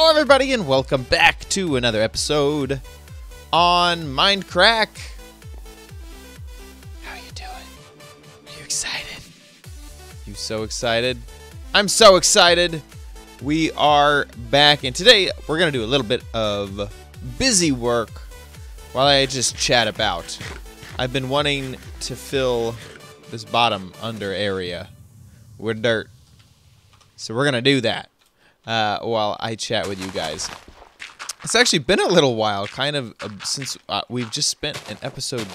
Hello everybody and welcome back to another episode on Mindcrack. How you doing? Are you excited? You so excited? I'm so excited. We are back and today we're going to do a little bit of busy work while I just chat about. I've been wanting to fill this bottom under area with dirt. So we're going to do that. While I chat with you guys. It's actually been a little while, kind of, since we've just spent an episode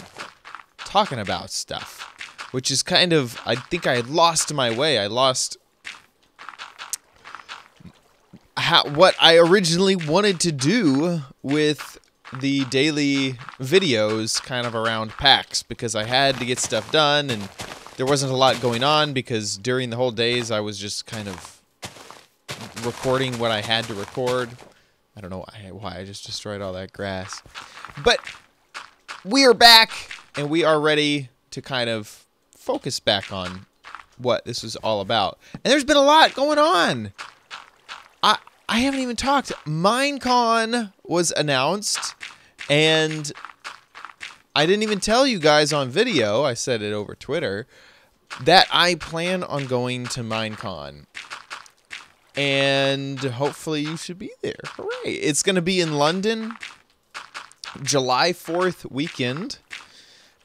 talking about stuff, which is kind of, I think I lost my way. I lost what I originally wanted to do with the daily videos kind of around PAX, because I had to get stuff done, and there wasn't a lot going on, because during the whole days I was just kind of recording what I had to record. I don't know why I just destroyed all that grass. But we are back, and we are ready to kind of focus back on what this is all about. And there's been a lot going on. I haven't even talked. Minecon was announced, and I didn't even tell you guys on video, I said it over Twitter, that I plan on going to Minecon. And hopefully you should be there. Hooray. It's going to be in London, July 4th weekend.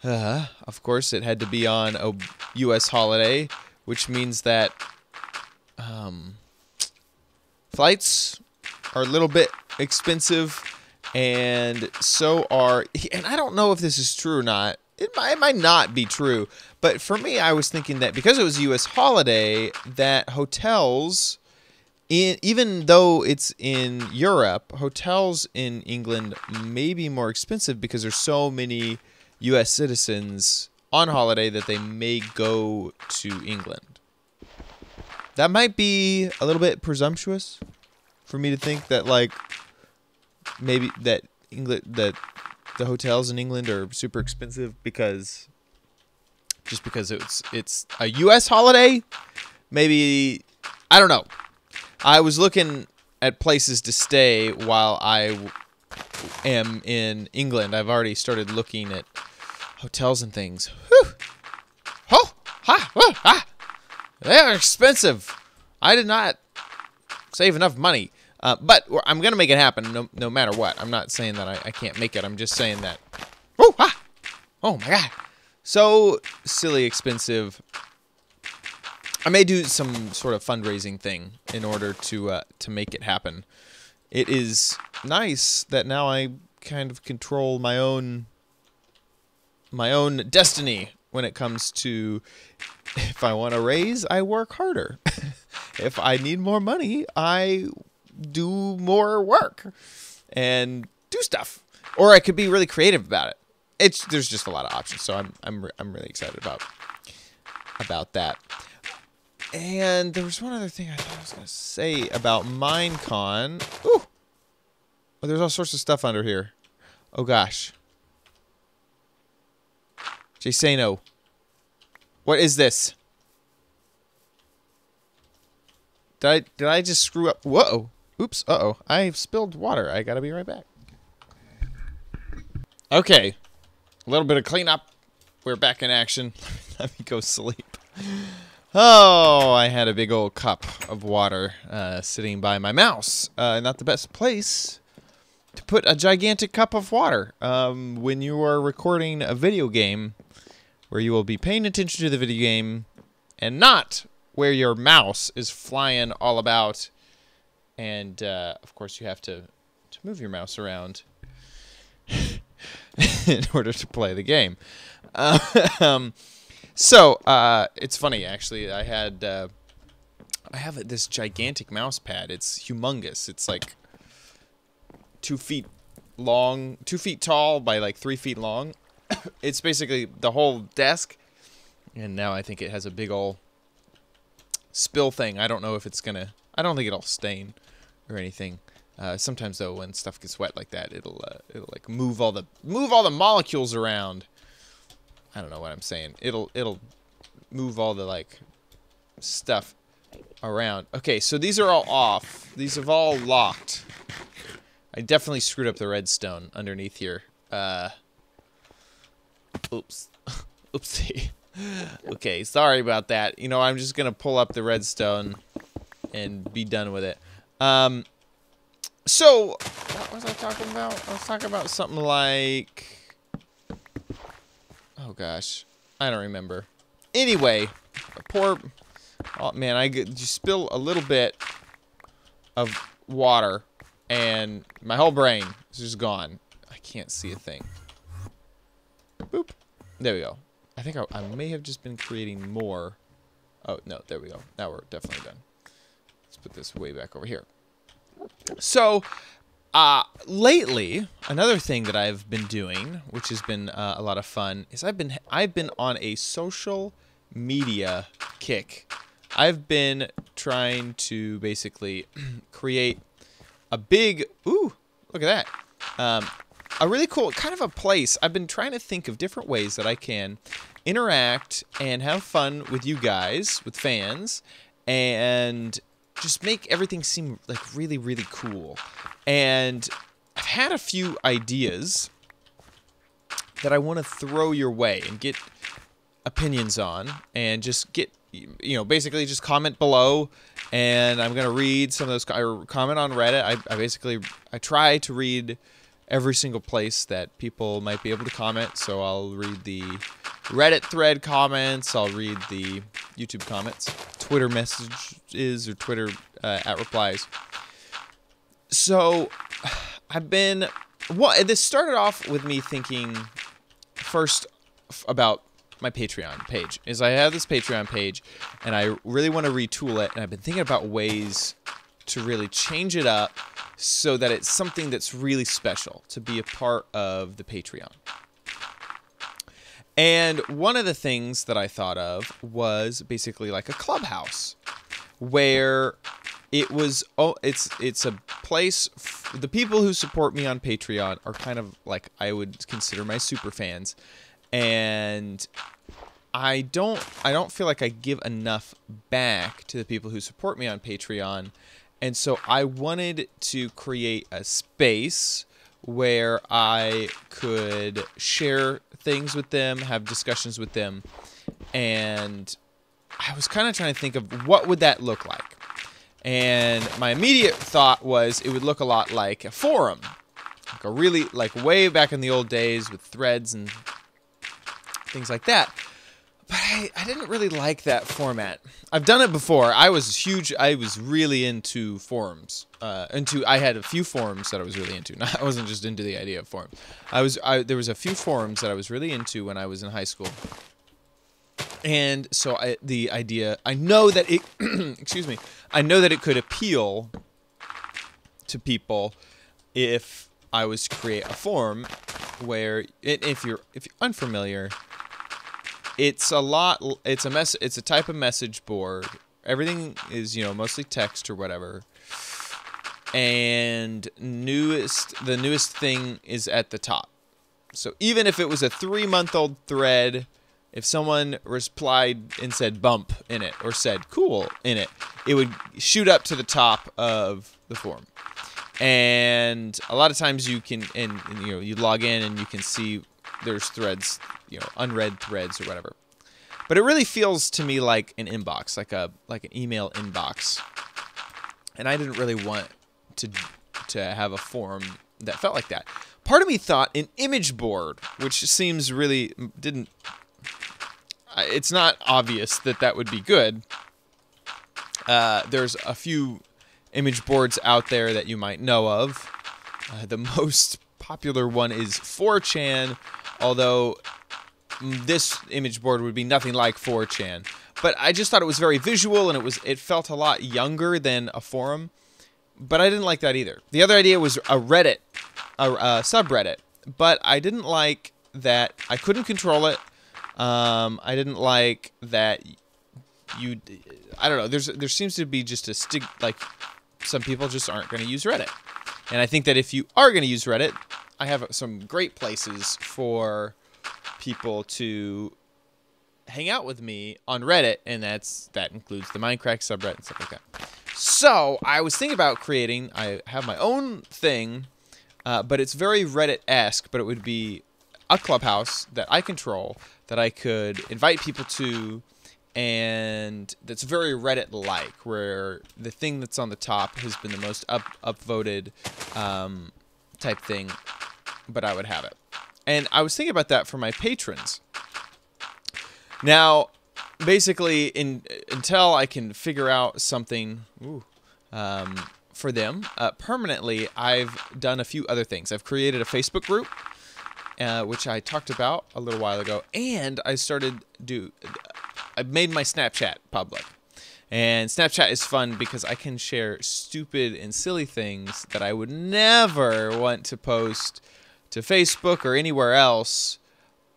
Of course, it had to be on a U.S. holiday, which means that flights are a little bit expensive, and so are... And I don't know if this is true or not. It might not be true. But for me, I was thinking that because it was a U.S. holiday, that hotels... even though it's in Europe, hotels in England may be more expensive because there's so many U.S. citizens on holiday that they may go to England. That might be a little bit presumptuous for me to think that, like, maybe that the hotels in England are super expensive because it's a U.S. holiday. Maybe, I don't know. I was looking at places to stay while I am in England. I've already started looking at hotels and things. Whew. Oh, ha, whoa, ah. They are expensive. I did not save enough money. But I'm going to make it happen no matter what. I'm not saying that I can't make it. I'm just saying that. Oh, ah. Oh, my God. So silly expensive. I may do some sort of fundraising thing in order to make it happen. It is nice that now I kind of control my own destiny when it comes to, if I want to raise, I work harder. If I need more money, I do more work and do stuff. Or I could be really creative about it. There's just a lot of options, so I'm really excited about that. And there was one other thing I thought I was going to say about Minecon. Ooh! Oh, there's all sorts of stuff under here. Oh, gosh. Jasano. What is this? Did I just screw up? Whoa. Oops. Uh-oh. I spilled water. I got to be right back. Okay. A little bit of cleanup. We're back in action. Let me go sleep. Oh, I had a big old cup of water sitting by my mouse. Not the best place to put a gigantic cup of water when you are recording a video game where you will be paying attention to the video game and not where your mouse is flying all about. And, of course, you have to move your mouse around in order to play the game. So, it's funny, actually. I have this gigantic mouse pad. It's humongous. It's like 2 feet long, 2 feet tall by like 3 feet long. It's basically the whole desk. And now I think it has a big old spill thing. I don't know if it's gonna, I don't think it'll stain or anything. Sometimes though, when stuff gets wet like that, it'll like move all the molecules around. I don't know what I'm saying. It'll move all the like stuff around. Okay, so these are all off. These have all locked. I definitely screwed up the redstone underneath here. Oops. Oopsie. Okay, sorry about that. You know, I'm just gonna pull up the redstone and be done with it. So, what was I talking about? I was talking about something like... Oh, gosh. I don't remember. Anyway, poor... Oh, man, I just spill a little bit of water, and my whole brain is just gone. I can't see a thing. Boop. There we go. I think I may have just been creating more. Oh, no, there we go. Now we're definitely done. Let's put this way back over here. So, lately, another thing that I've been doing, which has been a lot of fun, is I've been on a social media kick. I've been trying to basically create a big, ooh, look at that, a really cool kind of a place. I've been trying to think of different ways that I can interact and have fun with you guys, with fans, and just make everything seem like really, really cool. And I've had a few ideas that I want to throw your way and get opinions on, and just get, you know, basically just comment below, and I'm gonna read some of those. I comment on Reddit. I try to read every single place that people might be able to comment. So I'll read the Reddit thread comments. I'll read the YouTube comments, Twitter messages, or Twitter at replies. So this started off with me thinking first about my Patreon page. Is I have this Patreon page, and I really want to retool it, and I've been thinking about ways to really change it up so that it's something that's really special to be a part of the Patreon. And one of the things that I thought of was basically like a clubhouse, where it was, it's a place, the people who support me on Patreon are kind of like, I would consider my super fans, and I don't feel like I give enough back to the people who support me on Patreon. And so I wanted to create a space where I could share things with them, have discussions with them, and I was kind of trying to think of what would that look like. And my immediate thought was it would look a lot like a forum, like a really, like way back in the old days with threads and things like that. But I didn't really like that format. I've done it before. I was really into forums. I had a few forums that I was really into. I wasn't just into the idea of forums. There was a few forums that I was really into when I was in high school. And so I know that it, excuse me, I know that it could appeal to people if I was to create a forum where, if you're unfamiliar, it's a type of message board. Everything is, you know, mostly text or whatever. And the newest thing is at the top. So even if it was a 3-month-old thread, if someone replied and said bump in it or said cool in it, it would shoot up to the top of the forum. And a lot of times you can, and you know, you log in and you can see there's threads, you know, unread threads or whatever. But it really feels to me like an inbox, like an email inbox. And I didn't really want to have a forum that felt like that. Part of me thought an image board, which seems really it's not obvious that would be good. There's a few image boards out there that you might know of. The most popular one is 4chan, although this image board would be nothing like 4chan. But I just thought it was very visual, and it felt a lot younger than a forum. But I didn't like that either. The other idea was a subreddit. But I didn't like that I couldn't control it. I didn't like that I don't know. There seems to be just like some people just aren't going to use Reddit. And I think that if you are going to use Reddit, I have some great places for people to hang out with me on Reddit, and that includes the Mindcrack subreddit and stuff like that. So I was thinking about creating. I have my own thing, but it's very Reddit-esque. But it would be a clubhouse that I control, that I could invite people to, and that's very Reddit-like, where the thing that's on the top has been the most upvoted type thing, but I would have it. And I was thinking about that for my patrons. Now, basically, until I can figure out something for them permanently, I've done a few other things. I've created a Facebook group, which I talked about a little while ago, and I made my Snapchat public. And Snapchat is fun because I can share stupid and silly things that I would never want to post to Facebook or anywhere else,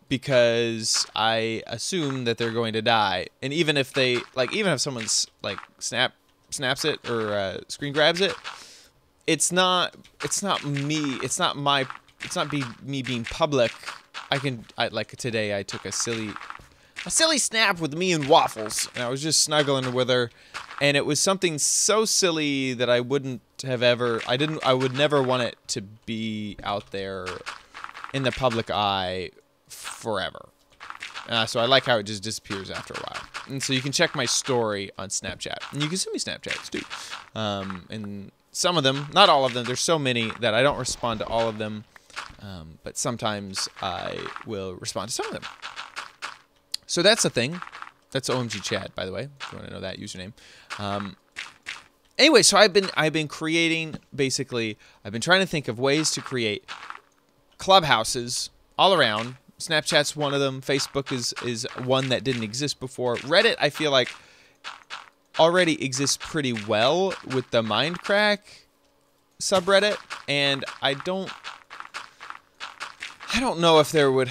because I assume that they're going to die. And even if someone's like snaps it or screen grabs it, it's not me being public. Like today I took a silly snap with me and Waffles, and I was just snuggling with her, and it was something so silly that I would never want it to be out there in the public eye forever. So I like how it just disappears after a while. And so you can check my story on Snapchat. And you can send me Snapchats too. And some of them, not all of them, there's so many that I don't respond to all of them. But sometimes I will respond to some of them. So that's a thing. That's OMG Chad, by the way, if you want to know that username. Anyway, so I've been creating, basically, I've been trying to think of ways to create clubhouses all around. Snapchat's one of them. Facebook is one that didn't exist before. Reddit, I feel like, already exists pretty well with the Mindcrack subreddit, and I don't know if there would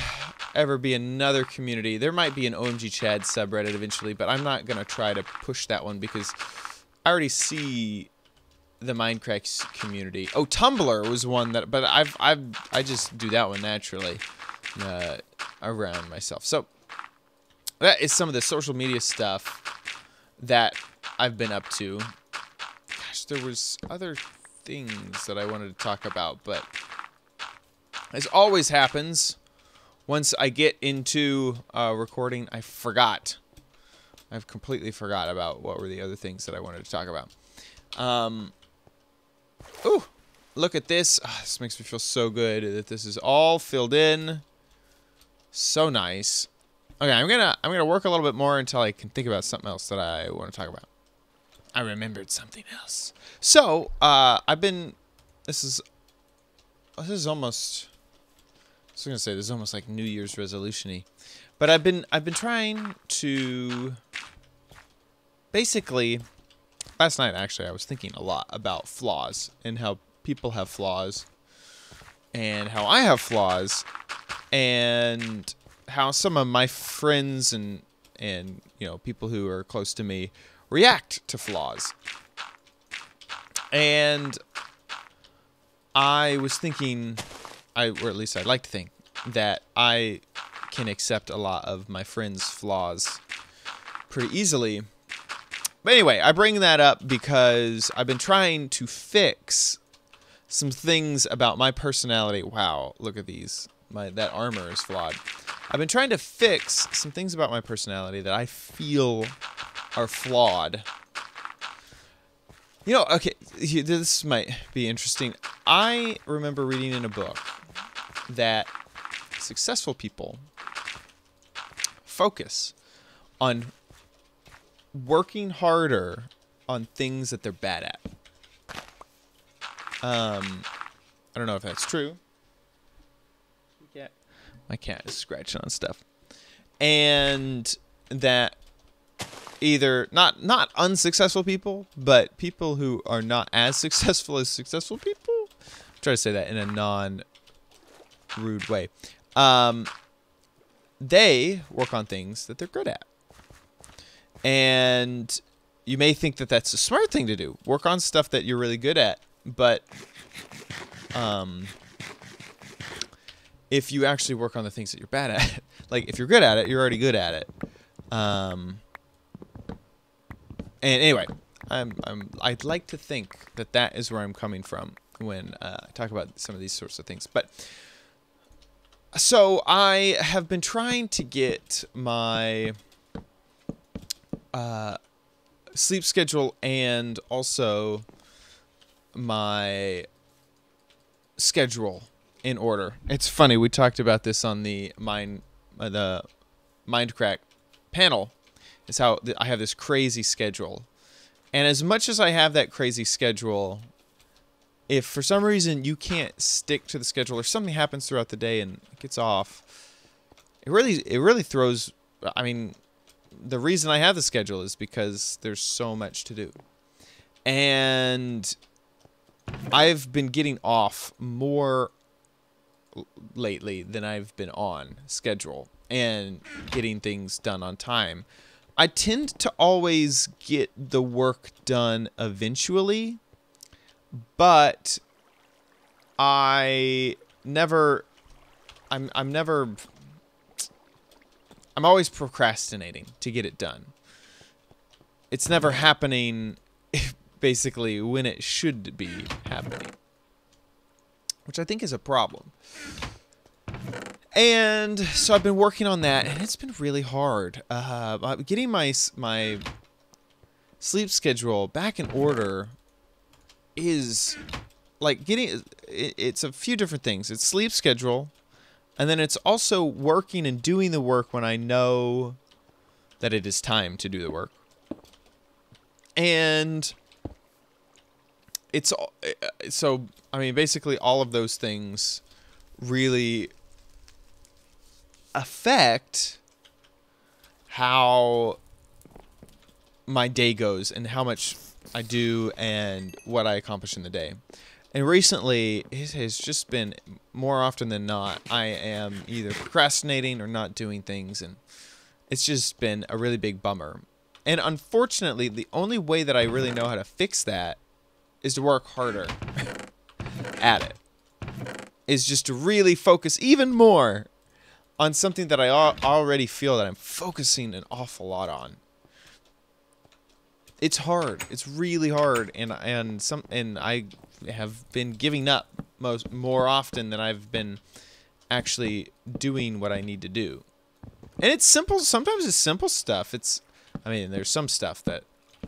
ever be another community. There might be an OMG Chad subreddit eventually, but I'm not gonna try to push that one because I already see the Mindcrack community. Oh, Tumblr was one that, but I just do that one naturally around myself. So that is some of the social media stuff that I've been up to. Gosh, there was other things that I wanted to talk about, but as always happens, once I get into recording, I've completely forgot about what were the other things that I wanted to talk about. Ooh, look at this. Oh, this makes me feel so good that this is all filled in. So nice. Okay, I'm gonna work a little bit more until I can think about something else that I want to talk about. I remembered something else. So, this is almost, I was gonna say, this is almost like New Year's resolution-y. But I've been trying to, basically, last night actually I was thinking a lot about flaws and how people have flaws and how I have flaws and how some of my friends and people who are close to me react to flaws. And I was thinking, or at least I'd like to think, that I can accept a lot of my friends' flaws pretty easily. But anyway, I bring that up because I've been trying to fix some things about my personality. Wow, look at these. That armor is flawed. I've been trying to fix some things about my personality that I feel are flawed. You know, okay, this might be interesting. I remember reading in a book that successful people focus on working harder on things that they're bad at. I don't know if that's true. My cat is scratching on stuff. And that either not unsuccessful people, but people who are not as successful as successful people. I'm trying to say that in a non-rude way. They work on things that they're good at. And you may think that that's a smart thing to do. Work on stuff that you're really good at. But if you actually work on the things that you're bad at, like if you're good at it, you're already good at it. And anyway, I'd like to think that that is where I'm coming from when I talk about some of these sorts of things. But so I have been trying to get my sleep schedule and also my schedule in order. It's funny, we talked about this on the Mindcrack panel. Is how I have this crazy schedule, and as much as I have that crazy schedule, if for some reason you can't stick to the schedule or something happens throughout the day and it gets off, it really throws. I mean, the reason I have the schedule is because there's so much to do, and I've been getting off more lately than I've been on schedule and getting things done on time. I tend to always get the work done eventually, but I'm always procrastinating to get it done. It's never happening basically when it should be happening, which I think is a problem. And so I've been working on that, and it's been really hard. Getting my sleep schedule back in order is like it's a few different things. It's sleep schedule, and then it's also working and doing the work when I know that it is time to do the work. And it's so, I mean, basically all of those things really affect how my day goes and how much I do and what I accomplish in the day. And recently, it has just been more often than not, I am either procrastinating or not doing things, and it's just been a really big bummer. And unfortunately, the only way that I really know how to fix that is to work harder at it. Is just to really focus even more on something that I already feel that I'm focusing an awful lot on. It's hard. It's really hard, and I have been giving up more often than I've been actually doing what I need to do. And it's simple. Sometimes it's simple stuff. I mean, there's some stuff that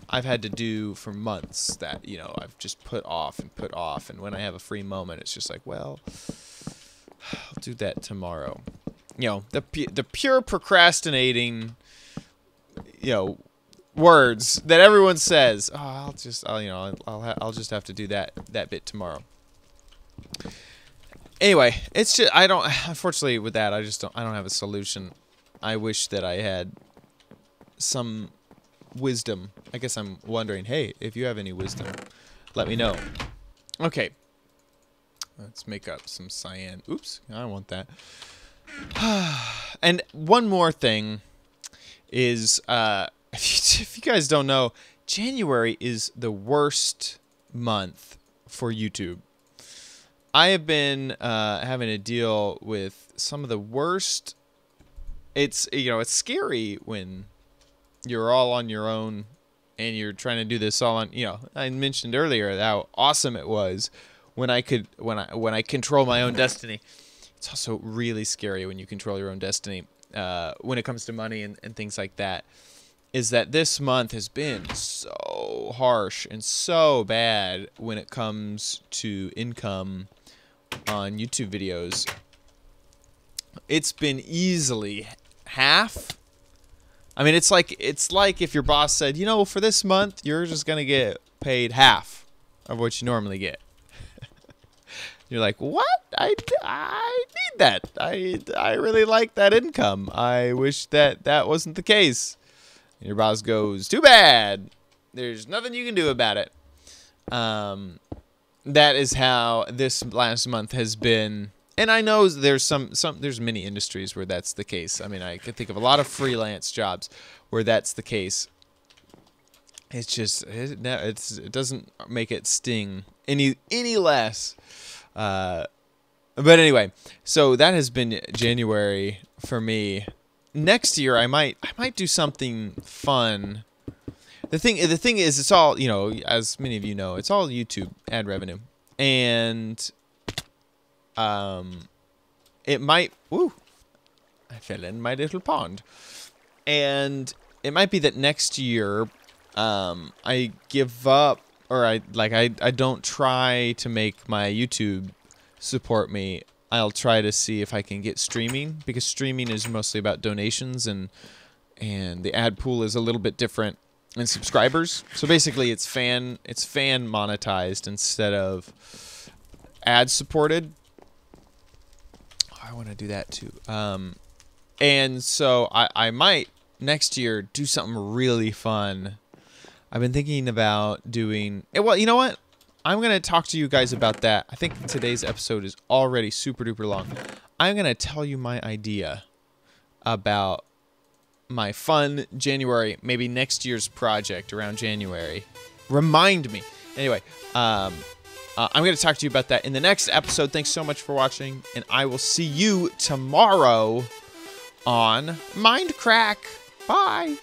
I've had to do for months that, you know, I've just put off, and when I have a free moment, it's just like, well, I'll do that tomorrow. You know, the pure procrastinating, you know, words that everyone says. Oh, I'll just have to do that bit tomorrow. Anyway, it's just unfortunately with that I don't have a solution. I wish that I had some wisdom. I guess I'm wondering, hey, if you have any wisdom, let me know. Okay. Let's make up some cyan. Oops, I don't want that. And one more thing is, if you guys don't know, January is the worst month for YouTube. I have been having to deal with some of the worst. It's scary when you're all on your own and you're trying to do this all on. I mentioned earlier how awesome it was when I control my own destiny. It's also really scary when you control your own destiny when it comes to money and things like that. Is that this month has been so harsh and so bad when it comes to income on YouTube videos. It's been easily half. I mean, it's like if your boss said, you know, for this month, you're just going to get paid half of what you normally get. You're like, what? I need that. I really like that income. I wish that wasn't the case. And your boss goes, too bad. There's nothing you can do about it. That is how this last month has been. And I know there's there's many industries where that's the case. I mean, I can think of a lot of freelance jobs where that's the case. It's just it doesn't make it sting any less. But anyway, so that has been January for me. next year I might do something fun. The thing is, it's all, you know, as many of you know, it's all YouTube ad revenue, and it might. Woo! I fell in my little pond, and it might be that next year, I give up, or I don't try to make my YouTube support me. I'll try to see if I can get streaming, because streaming is mostly about donations, and the ad pool is a little bit different in subscribers. So basically, it's fan monetized instead of ad supported. Oh, I want to do that too. And so I might next year do something really fun. I've been thinking about doing. Well, you know what? I'm going to talk to you guys about that. I think today's episode is already super duper long. I'm going to tell you my idea about my fun January, maybe next year's project around January. Remind me. Anyway, I'm going to talk to you about that in the next episode. Thanks so much for watching, and I will see you tomorrow on Mindcrack. Bye.